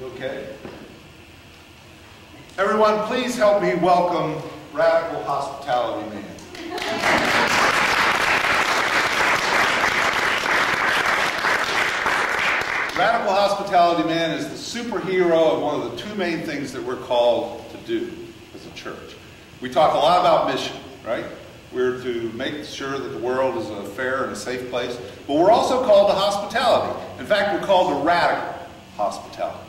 Okay. Everyone, please help me welcome Radical Hospitality Man. Radical Hospitality Man is the superhero of one of the two main things that we're called to do as a church. We talk a lot about mission, right? We're to make sure that the world is a fair and a safe place, but we're also called to hospitality. In fact, we're called to radical hospitality.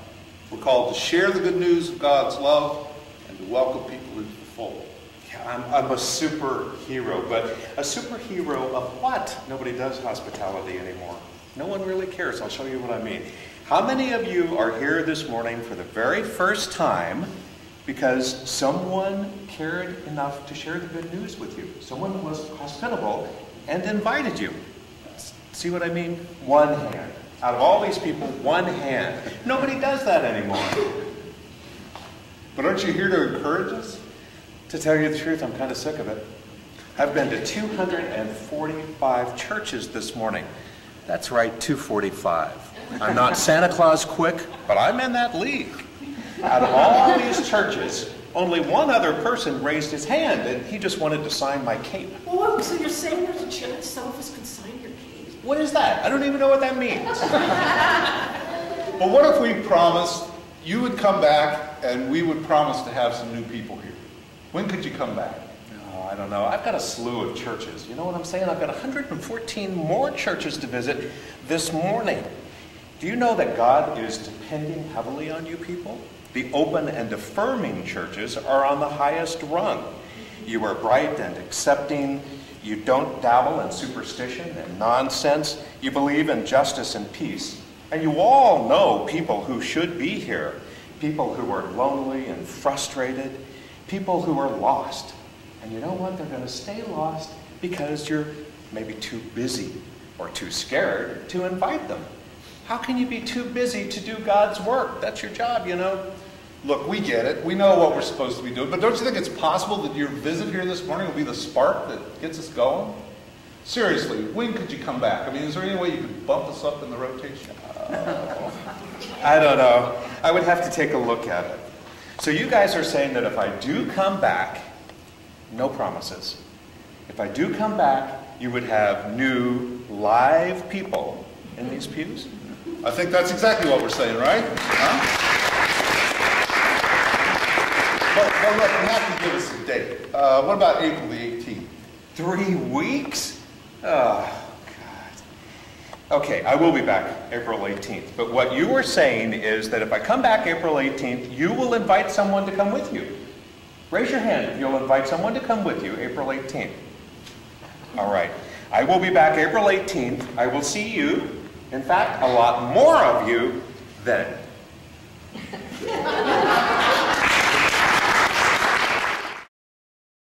We're called to share the good news of God's love and to welcome people into the fold. Yeah, I'm a superhero, but a superhero of what? Nobody does hospitality anymore. No one really cares. I'll show you what I mean. How many of you are here this morning for the very first time because someone cared enough to share the good news with you? Someone was hospitable and invited you. See what I mean? One hand. Out of all these people, one hand. Nobody does that anymore. But aren't you here to encourage us? To tell you the truth, I'm kind of sick of it. I've been to 245 churches this morning. That's right, 245. I'm not Santa Claus quick, but I'm in that league. Out of all these churches, only one other person raised his hand, and he just wanted to sign my cape. Oh, so you're saying there's a chance some of us could sign your cape? What is that? I don't even know what that means. Well, what if we promised you would come back and we would promise to have some new people here? When could you come back? Oh, I don't know. I've got a slew of churches. You know what I'm saying? I've got 114 more churches to visit this morning. Do you know that God is depending heavily on you people? The open and affirming churches are on the highest rung. You are bright and accepting. You don't dabble in superstition and nonsense. You believe in justice and peace. And you all know people who should be here. People who are lonely and frustrated. People who are lost. And you know what? They're going to stay lost because you're maybe too busy or too scared to invite them. How can you be too busy to do God's work? That's your job, you know. Look, we get it. We know what we're supposed to be doing. But don't you think it's possible that your visit here this morning will be the spark that gets us going? Seriously, when could you come back? I mean, is there any way you could bump us up in the rotation? I don't know. I would have to take a look at it. So you guys are saying that if I do come back, no promises. If I do come back, you would have new, live people in these pews? I think that's exactly what we're saying, right? Huh? But look, you have to give us a date. What about April the 18th? 3 weeks? Oh, God. Okay, I will be back April 18th. But what you were saying is that if I come back April 18th, you will invite someone to come with you. Raise your hand if you'll invite someone to come with you April 18th. All right. I will be back April 18th. I will see you. In fact, a lot more of you then.